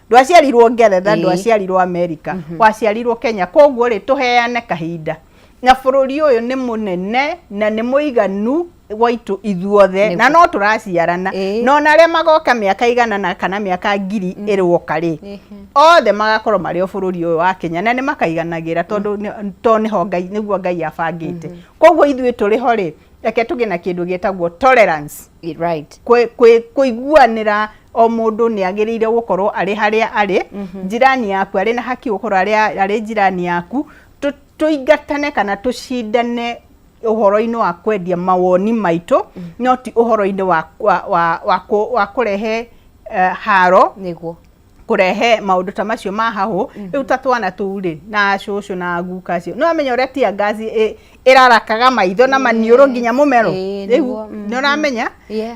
ndwaciarirwo Ngeretha ndwaciarirwo America waciarirwo Kenya koguo rĩ tũheane kahinda na bũrũri ũyũ nĩ mũnene na nĩ mũiganu waitu ithuothe na no tũraciarana no na arĩa magoka mĩaka igana na kana mĩaka ngiri ĩroka rĩ othe magakorwo marĩ o bũrũri ũyũ wa Kenya na nĩ makaiganagĩra tondũ nĩho Ngai nĩguo Ngai abangĩte. Koguo ithuĩ tũrĩ ho rĩ reke tũgĩe na kĩndũ gĩtagwo tolerance kũiguanĩra o mũndũ nĩ agĩrĩire gũkorwo arĩ harĩa arĩ jirani yaku arĩ na haki gũkorwo arĩ jirani yaku tũingatane kana tũcindane ũhoro-inĩ wa kwendia mawoni maitũ no ti ũhoro-inĩ wa kũrehe haro nĩguo kũrehe maũndũ ta macio mahahũ rĩu ta twana tũu-rĩ na cũcũ na guka acio no amenya ũrĩa tia ngaci ĩrarakaga maitho na maniũrũ nginya mũmero rĩu nĩ ũramenya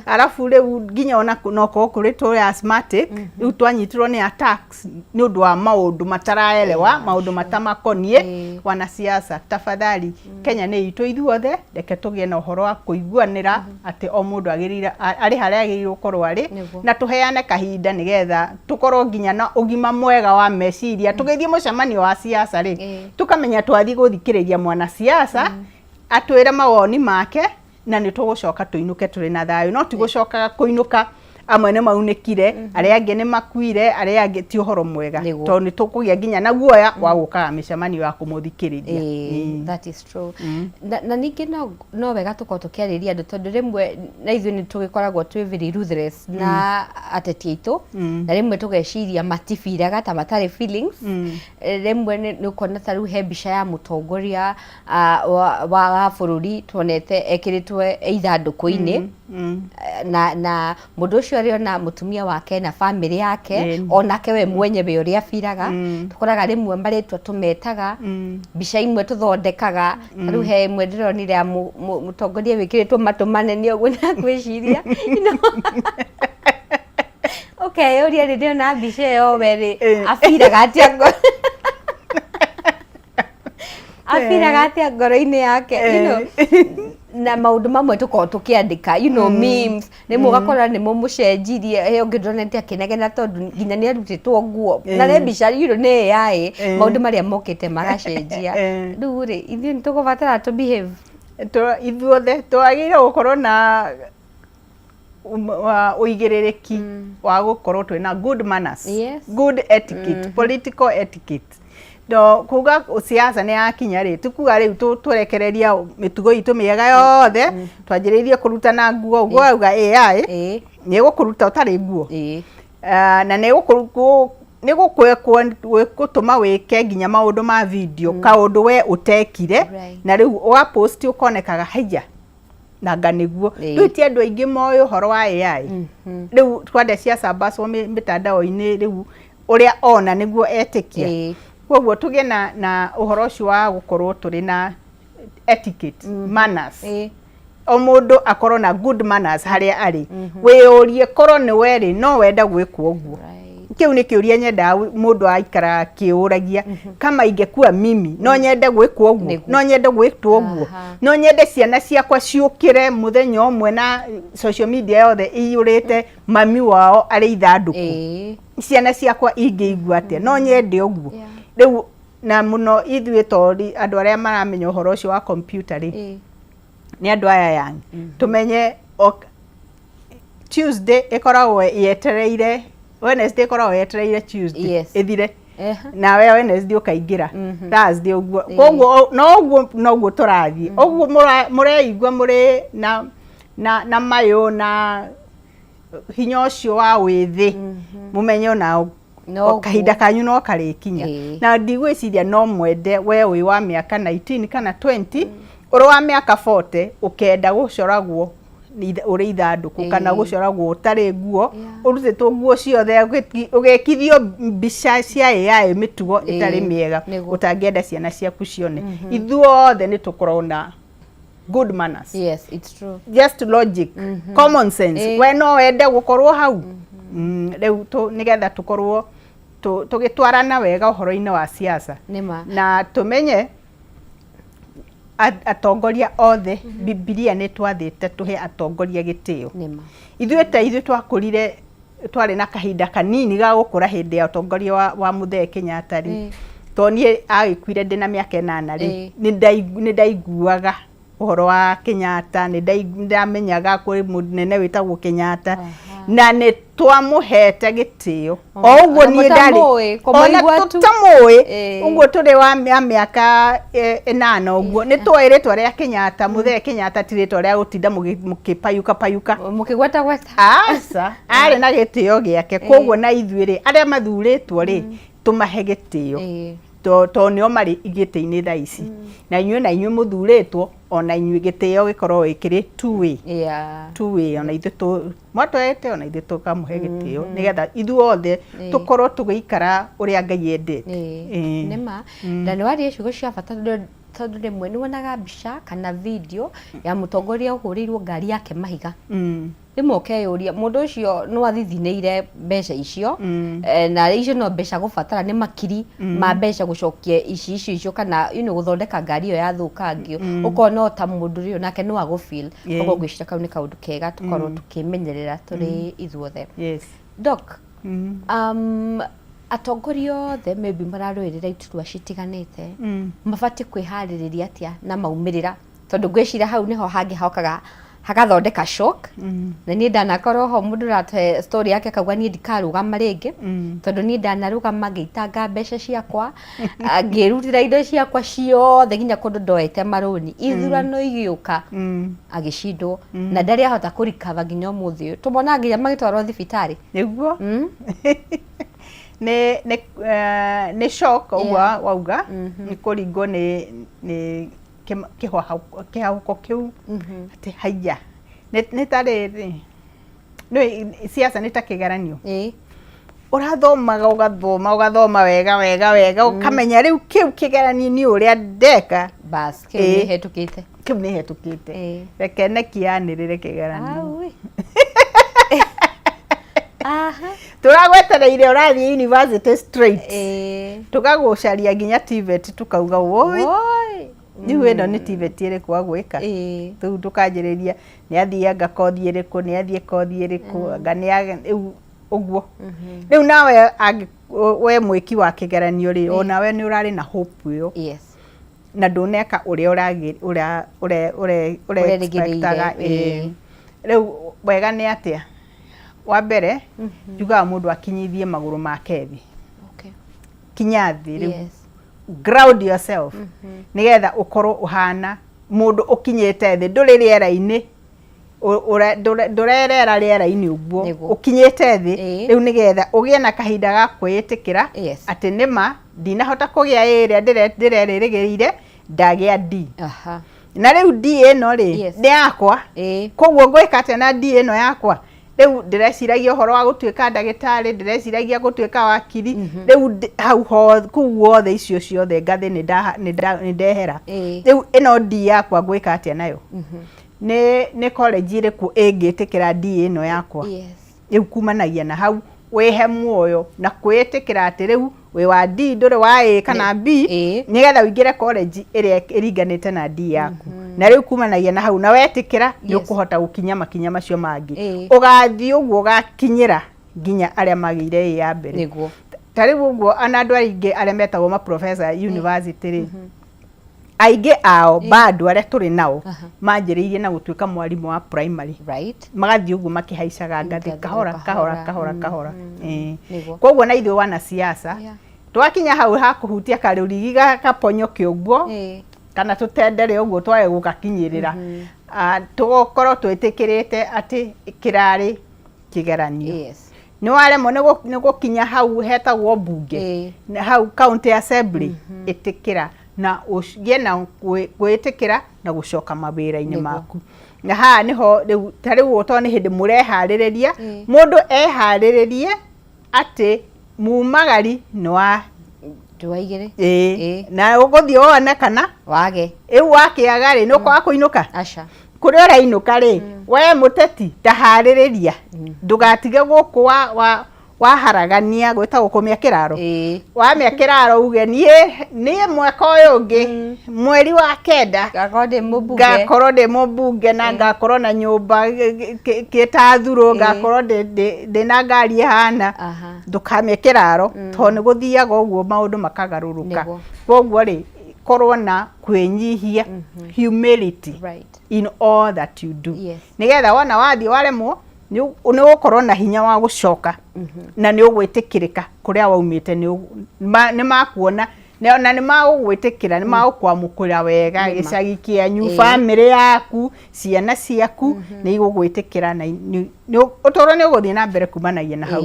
arabu rĩu nginya ona noko kũrĩ tũrĩ asthmatic rĩu twanyitirwo nĩ attacks nĩ ũndũ wa maũndũ mataraelewa maũndũ matamakonie wanasiasa tafadhali Kenya nĩ itũ ithuothe reke tũgĩe na ũhoro wa kũiguanĩra atĩ o mũndũ agĩrĩire arĩ harĩa agĩrĩire gũkorwo arĩ na tũheane kahinda nĩgetha tũkorwo nginya na ũgima mwega wa meciria tũgĩthiĩ mũcemanio wa siasa rĩ tũkamenya twathiĩ gũthikĩrĩria mwana siasa atwĩre mawoni make na nĩ tũgũcoka tũinũke tũrĩ na thayũ no ti gũcokaga kũinũka amwe nĩ maunĩkire arĩa angĩ nĩ makuire arĩa angĩ ti ũhoro mwega tondũ nĩ tũkũgĩa nginya na guoya wa gũkaga mĩcemanio ya kũmũthikĩrĩria. That is true. Na ningĩ no wega tũkorwo tũkĩarĩria andũ tondũ rĩmwe na ithuĩ nĩ tũgĩkoragwo twĩ very ruthless na ateti aitũ na rĩmwe tũgeciria matifiraga ta matarĩ feelings rĩmwe nĩ ũkona ta rĩu he mbica ya mũtongoria wa bũrũri tuonete ekĩrĩtwo ithandũkũ-inĩ na mũndũ ũcio arĩ ona mũtumia wake na family yake onake we mwenyewe ũrĩa biraga tukoraga rĩmwe marĩtwa tũmetaga mbica imwe tũthondekaga rĩu he imwe ndĩronire ya mũtongoria wĩkĩrĩtwo matũ manene ũguo na gwĩciria okay ũrĩa rĩrĩa na mbica ĩyo we abiraga atĩa ngoro abiraga atĩa ngoro-inĩ yake na maũndũ mamwe tũkorwo tũkĩandĩka memes rĩmwe ũgakora nĩ mũmũcenjirie he ũngĩ ndonete akĩnegena tondũ nginya nĩ arutĩtwo nguo na nĩ mbica nĩ AI maũndũ marĩa mokĩte magacenjia rĩu rĩ ithuĩ nĩ tũgũbatara to behave ithuothe twagĩrĩire gũkorwo na ũigĩrĩrĩki wa gũkorwo twĩna good manners good etiquette political etiquette kuga siasa nĩ yakinya rĩ tukuga rĩu tũrekereria mĩtugo itũ mĩega yothe twanjĩrĩirie kũrutana nguo ũguo auga AI nĩ gũkũruta ũtarĩ nguo na nĩ gũtũma wĩke nginya maũndũ ma video kaũndũ we ũtekire na rĩu ũgapost ũkonekaga haija na nganiguo rĩu ti andũ aingĩ moĩ ũhoro wa AI rĩu twende siasa baswo mĩtandao-inĩ rĩu uria ona niguo etikia koguo tuge na uhoro ucio wa gukorwo turi na etiquette manners o mundu akorwo na good manners haria ari wiyurie korwo ni weri no wenda gwikwo uguo kiu ni kiuria nyenda mundu aikara kiuragia kama ingekuwa mimi no nyende gwikwo uguo no nyende gwitwo uguo no nyende ciana ciakwa ciukire muthenya umwe na social media yothe iyurite mami wao ari ithanduku ciana ciakwa ingeigua atia no nyende uguo riu na muno ithuĩ tori andu aria maramenya uhoro ucio wa computer ri ni andu aya yangi tumenye Tuesday ikoragwo yetereire Wednesday ikoragwo yetereire Tuesday ithire na we Wednesday ukaingira Thursday uguo koguo no uguo turathie uguo mureigua muri na mayo na hinya ucio wa withi mumenye na kahinda kanyu no karikinya na ndigwiciria no mwende we wi wa miaka 19 kana 20 uri wa miaka 40 ukenda gucoragwo uri ithanduku kana gucoragwo utari nguo urutitwo nguo ciothe ugekithio mbica cia AI mitugo itari miega utangienda ciana ciaku cione ithuothe ni tukorwo na good manners. Yes, it's true. Just logic, common sense. We no wende gukorwo hau riu nigetha tukorwo tugitwarana wega uhoro-ini wa siasa na tumenye atongoria othe Biblia ni twathite tuhe atongoria gitio ithuĩ twakurire twari na kahinda kanini ga gukura hindi ya atongoria wa Muthee Kenyatta ri to nie agikuire ndina miaka 8 ri ni ndaiguaga uhoro wa Kenyatta ni ndamenyaga kuri munene witagwo Kenyatta na ni twamuhete gitio oguo ni ndari ona tutamui uguo turi wa miaka 8 uguo ni twiritwo ria Kenyatta Muthee Kenyatta tiritwo ria gutinda mukipayuka mukigweta asa ari na gitio giake koguo na ithuĩ aria mathuritwo ri tumahe gitio to nio mari igite-ini thaa ici na inyuĩ muthuritwo ona inyuĩ gitio gikorwo ikiri two way ona ithuĩ mwatwete ona ithuĩ tukamuhe gitio nigetha ithuothe tukorwo tugiikara uria Ngai endete nima na nĩ waria ciugo cia bata tondu rimwe ni wonaga mbica kana video ya mutongoria uhurirwo ngari yake mahiga rimwe ukeyuria mundu ucio no athithineire mbeca icio na icio no mbeca gubatara ni makiri ma mbeca gucokia icio kana guthondeka ngari iyo yathukangio ukona ta mundu rio nake no agufeel koguo ngwiciria kau ni kaundu kega tukorwo tukimenyerera turi ithuothe doc atongoria othe maybe mararũĩrĩra iturwa citiganĩte mabatiĩ kwĩharĩrĩria atia na maumirira tondu ngwiciria hau niho hangĩhokaga hagathondeka shock na niĩ ndanakorwo ho mundu rate story yake akauga niĩ ndikarũgama rĩngĩ tondu niĩ ndanarũgama ngĩitanga mbeca ciakwa ngĩrutĩra indo ciakwa ciothe nginya kũndũ ndoete marũni ithurano igĩũka agĩcindwo na ndarĩ ahota kũrikava nginya ũmũthĩ ũyũ tũmona nginya magĩtwarwo thibitarĩ nĩguo ni shock uwa wauga ni kuringo ni kihahuko kiu ati haya ni tariri no siasa ni takigeranio urathomaga ugathoma wega ukamenya riu kiu kigeranio ni uria ndeka bas kiu ni hetukite reke nekianirire kigeranio turagwetereire urathie university straight tukagucaria nginya TVET tukauga woi niwe ndo ni TVET iriku agwika tu tukanjiriria ni athianga kothi iriku ni athie kothi iriku ngania uguo riu nawe we mwiki wa kigeranio ri onawe ni urari na hope yo na nduneka uria expectaga riu wega ni atia wa mbere juga mundu akinyithie maguru make thi kinya thi riu ground yourself nigetha ukorwo uhana mundu ukinyite thi nduri riera-ini ndurerera riera-ini uguo ukinyite thi riu nigetha ugie na kahinda ga kwitikira ati nima ndinahota kugia iria ndirerigirire ndagia D na riu D ino ri ni yakwa koguo ngwika ati na D ino yakwa riu ndireciragia uhoro wa gutuika ndagitari ndireciragia gutuika wakiri riu hau ho kuguothe icio ciothe ngathi ni ndehera riu ino D yakwa gwika atia nayo ni college iriku ingitikira D ino yakwa riu kumanagia na hau wehe muoyo na kwitikira ati riu we wa D nduri wa A kana B nigetha wingire college iria iringanite na D yaku na riu kumanagia na hau na wetikira ni ukuhota gukinya makinya macio mangi ugathi uguo gakinyira nginya aria magire A ya mbere niguo tariu uguo ana andu aingi aria metagwo ma professor university ri aingi ao bado aria turi nao manjiriirie na gutuika mwarimu wa primary magathi uguo makihaicaga ngathi kahora koguo na ithuĩ wana siasa twakinya hau hakuhutia karurigi gakaponyoke uguo kana tutendere uguo twae gukakinyirira tugokorwo twitikirite ati kirari kigeranio ni waremo ni gukinya hau hetagwo bunge na hau county assembly itikira na ugie na gwitikira na gucoka mawira-ini maku na ha niho riu tariu to ni hindi murehaririria mundu ehariririe ati mumagari nwa tuwaigire na uguthii wone kana wage wakiaga ri no kwa kuinuka aca kuri urainuka ri we muteti tahaririria ndugatige guku waharagania gwita gukumia kiraro wamia kiraro uge nie mwaka uyu ungi mweri wa kenda gakorwo ndi mubunge na gakorwo na nyumba gitathuro gakorwo ndi na ngari hana ndukamia kiraro to ni guthiaga uguo maundu makagaruruka koguo ri korwo na kwenyihia humility in all that you do nigetha wana wathi waremwo ni ugukorwo na hinya wa gucoka na ni ugwitikirika kuria waumite ni makuona na ni magugwitikira ni magukwamukura wega gicagi kianyu family yaku ciana ciaku ni igugwitikira na utoro ni uguthii na mbere kumanagia na hau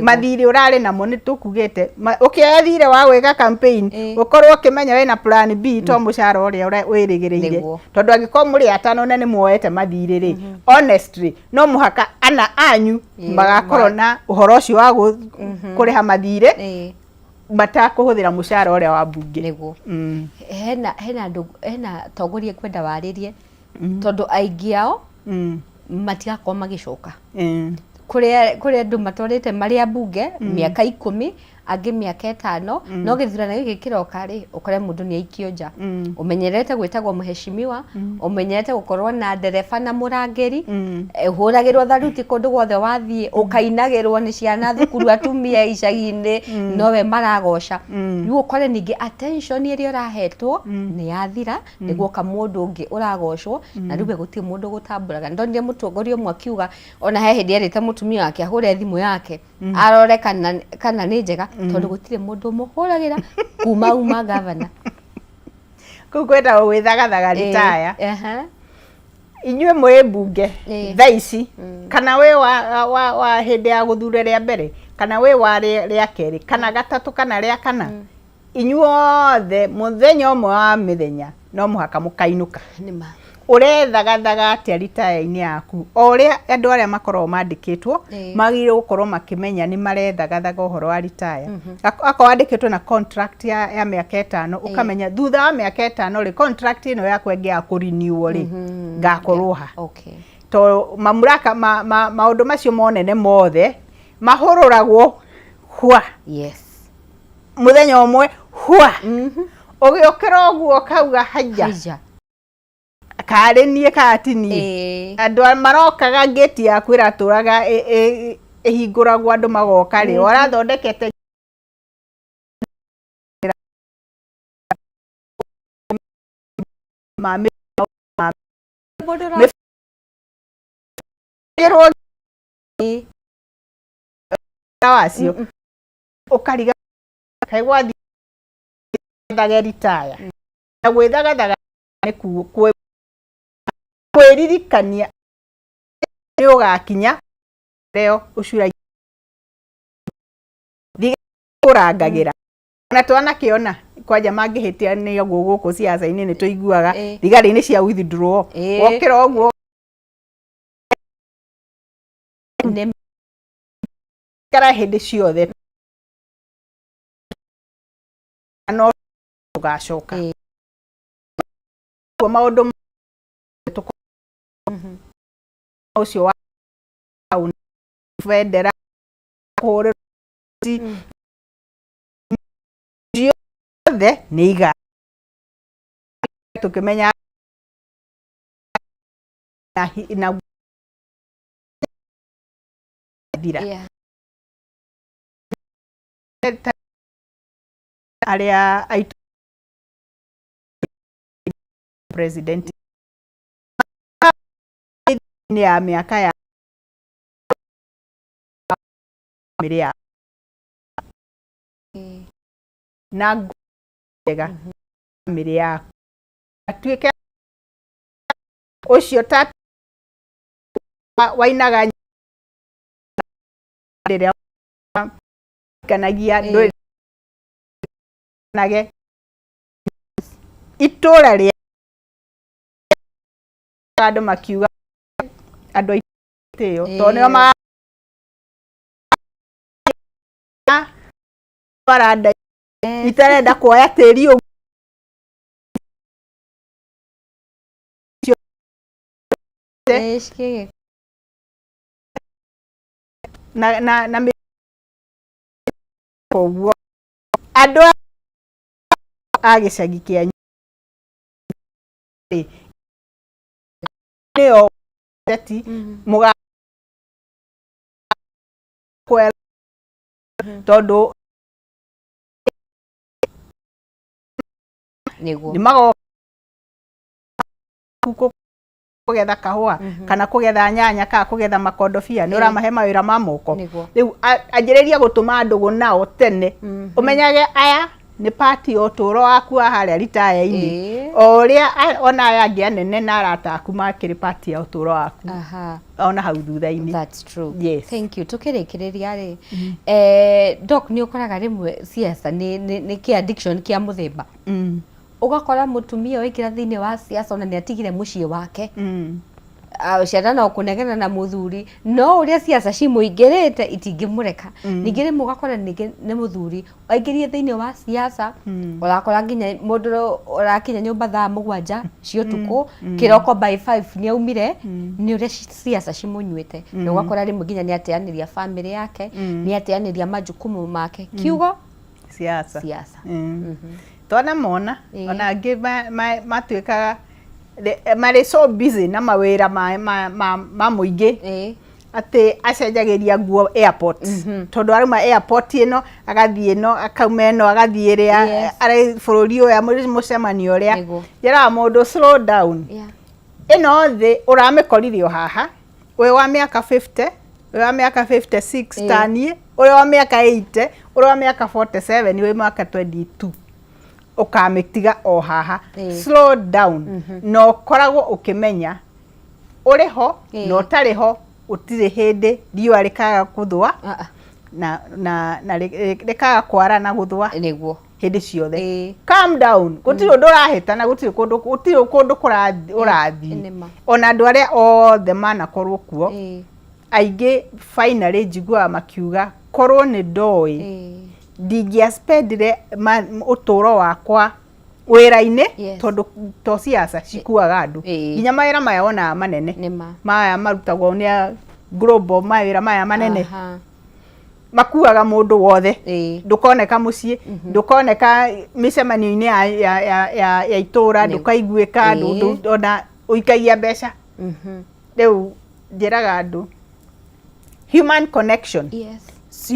mathiri urari namo ni tukugite ukithire wa wega campaign ukorwo ukimenya we na plan B to mucara uria wirigiriire tondu angikorwo muri atano na ni muoete mathiri ri honestly no muhaka ana anyu magakorwo na uhoro ucio wa kuriha mathiri batakuhuthira mucara uria wa bunge niguo hena tongoria kwenda waririe tondu aingi ao matigakorwo magicoka kuria andu matwarite maria bunge miaka 10 angi miaka 5 no githurana giki kiroka ri ukore mundu ni aikio nja umenyerete gwitagwo muheshimiwa umenyerete gukorwo na ndereba na murangeri huragirwo tharuti kundu guothe wathie ukainagirwo ni ciana thukuru atumia icagi-ini nowe maragoca riu ukore ningi attention iria urahetwo ni yathira niguo ka mundu ungi uragocwo na riu guti mundu gutamburaga ndonire mutongoria umwe akiuga ona he hindi erite mutumia wake ahure thimu yake arore kana ni njega tondu gutire mundu muhuragira kuma governor kukweta gwithagathaga retire inyue mwe bunge thaici kana we wa hindi ya guthure ria mbere kana we wa ria keri kana gatatu kana ria kana inyuothe muthenya umwe wa mithenya no muhaka mukainuka nima urethagathaga atia retire-ini yaku oria andu aria makorwo mandikitwo magire gukorwo makimenya ni marethagathaga uhoro wa retire akwa andikitwo na contract ya miaka 5 ukamenya thutha wa miaka 5 ri contract ino yakwa ingi ya kurenew ri ngakorwo ha to mamuraka maundu macio monene mothe mahururagwo hwa muthenya umwe hwa ugiokera uguo kauga haija kare nie katini andu marokaga gate ya kwira turaga ihinguragwo andu magoka ri warathondekete mami wacio ukariga kaigwa retire na gwithagathaga ni kwiririkania ni ugakinya leo ucura urangagira na twana kiona kwaja mangihitia ni gugu siasa-ini ni tuiguaga thigari-ini cia withdraw okira oguo kara hindi ciothe no tugacoka kwa maundu ucio wa federa kore ciothe ni iga tukimenya na dira aria aitu president ni ya miaka ya miria na ngega miria atuike ucio ta wainaga rĩrĩa kanagia ndũ nage itũra rĩa andũ makiuga andũ aitĩyo tondũ nĩo maranda itarenda kuoya tĩri na koguo andũ a gĩcagi kĩanyu nĩo teti mũga tondũ nĩmago kugetha kahũa kana kugetha nyanya kana kugetha makondobia nĩ ũramahe mawĩra ma moko rĩu anjĩrĩria gũtũma andũ nao tene ũmenyage aya nĩ party ũtũro waku harĩa ritaya-inĩ ũrĩa ona aya angĩ anene na arata aku makĩrĩ party ya ũtũro waku ona hau thutha-inĩ. That's true. Yes. Thank you. Tukĩrĩkĩrĩria rĩ doc nĩ ũkoraga rĩmwe siasa nĩ kĩ addiction kĩa mũthemba ugakora mutumia wikira thini wa siasa ona ni atigire muciĩ wake ciana no kunegena na muthuri no uria siasa cimuingirite itingimureka ningĩ rĩmwe ugakora nĩ muthuri aingĩrie thĩinĩ wa siasa urakora nginya mũndũ ũrakinya nyũmba thaa 7 cia ũtukũ kĩroko by 5 nĩ aumire nĩ uria siasa cimunyuĩte na ugakora rĩmwe nginya nĩ ateanĩria family yake nĩ ateanĩria majukumu make kiugo siasa twana mona ona angĩ matuĩkaga marĩ so busy na mawĩra ma mũingĩ atĩ acenjagĩria nguo airport tondũ arima airport ĩno agathiĩ ĩno akauma ĩno agathiĩ ĩrĩa arĩ bũrũri ũyũ mũcemanio ũrĩa njĩraga mũndũ slow down ĩno thĩ ũramĩkorithio haha ũyũ wa mĩaka 50 ũyũ wa mĩaka 56 taniĩ ũyũ wa mĩaka 80 ũyũ wa mĩaka 47 wĩ mwaka 22 ukamitiga o haha slow down no koragwo ukimenya uri ho no tari ho utire hindi riua rikaga kuthwa na rikaga kwara na guthwa niguo hindi ciothe calm down gutire ndurahita na gutire kundu urathi ona andu aria othe manakorwo kuo aingĩ finally njiguaga makiuga korwo nĩ ndoi ndingĩaspendire ũtũro wakwa wĩra-inĩ tondũ to siasa cikuaga andũ nginya mawĩra maya wonaga manene maya marutagwo nĩ global mawĩra maya manene makuaga mũndũ wothe ndũkoneka mũciĩ ndũkoneka mĩcemanio-inĩ ya itũra ndũkaiguĩka ona ũikagia mbeca rĩu njĩraga andũ human connection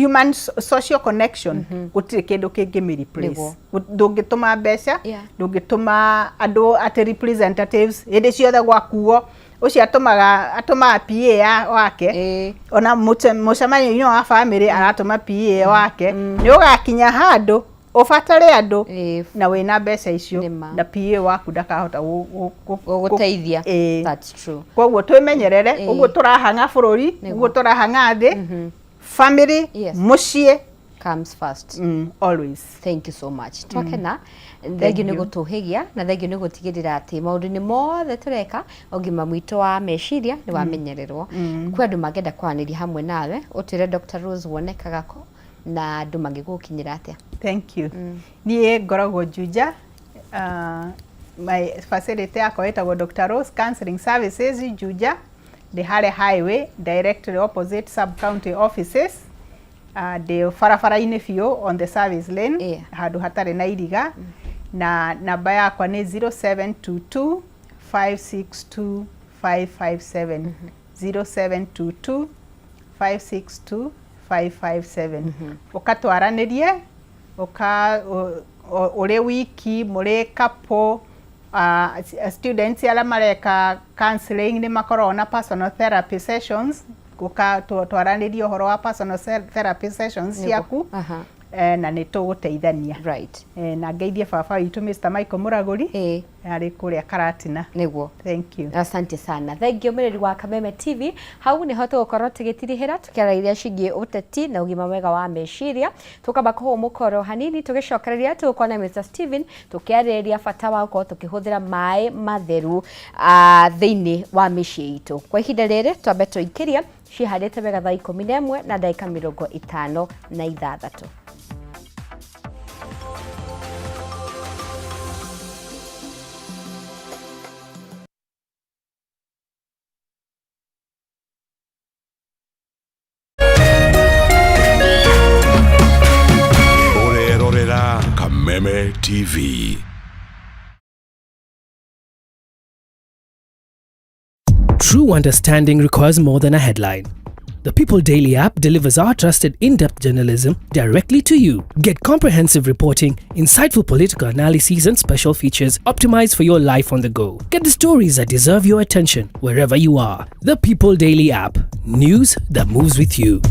human social connection gutire kindu kingi replace ndungituma mbeca ndungituma andu ati representatives hindi ciothe gwakuo ucio atuma PA wake ona mucemanio wa family aratuma PA wake ni ugakinya handu ubatare andu na wina mbeca icio na PA waku ndakahota guguteithia. That's true. Koguo twimenyerere uguo turahanga bururi uguo turahanga thi family muciĩ comes first. Always. Thank you so much. Twakena thengiũ nĩ gũtũhĩgia na thengiũ nĩ gũtigĩrĩra atĩ maũndũ-inĩ mothe tũreka ũgima mwitũ wa meciria nĩ wamenyererwo. Kwĩ andũ mangĩenda kwaranĩria hamwe nawe ũtwĩre Dr. Rose wonekaga kũ na andũ mangĩgũkinyĩra atĩa? Thank you. Niĩ ngoragwo Juja. My facility yakwa ĩtagwo Dr. Rose Counseling Services Juja. The Hare Highway, directly opposite sub-county offices. The barabara-inĩ biũ on the service lane, handũ hatarĩ na iriga. Na namba yakwa nĩ 0722 562 557. 0722 562 557. Ũkatwaranĩrie, ũrĩ wiki, mũrĩ couple, students arĩa mareka counseling nĩ makoragwo na personal therapy sessions, twaranĩrie ũhoro wa personal therapy sessions ciaku na nĩ tũgũteithania. Right. Na ngeithie baba witũ Mr. Michael Mũragũri arĩ kũrĩa Karatina. Nĩguo. Thank you. Asante sana. Thengio mũrĩri wa Kameme TV. Hau nĩho tũgũkorwo tũgĩtirihĩra tũkĩarĩrĩria ciĩgiĩ ũteti na ũgima mwega wa meciria. Tũkamba kũhũmũka hanini tũgĩcokereria tũgũkorwo na Mr. Steven tũkĩarĩrĩria bata wa gũkorwo tũkĩhũthĩra maĩ matheru thĩinĩ wa mĩciĩ itũ. Kwa ihinda rĩrĩ twambe tũikĩria ciharĩte wega thaa 11 na ndagĩka 56. Kameme TV. True understanding requires more than a headline. The People Daily app delivers our trusted in-depth journalism directly to you. Get comprehensive reporting, insightful political analyses and special features optimized for your life on the go. Get the stories that deserve your attention wherever you are. The People Daily app. News that moves with you.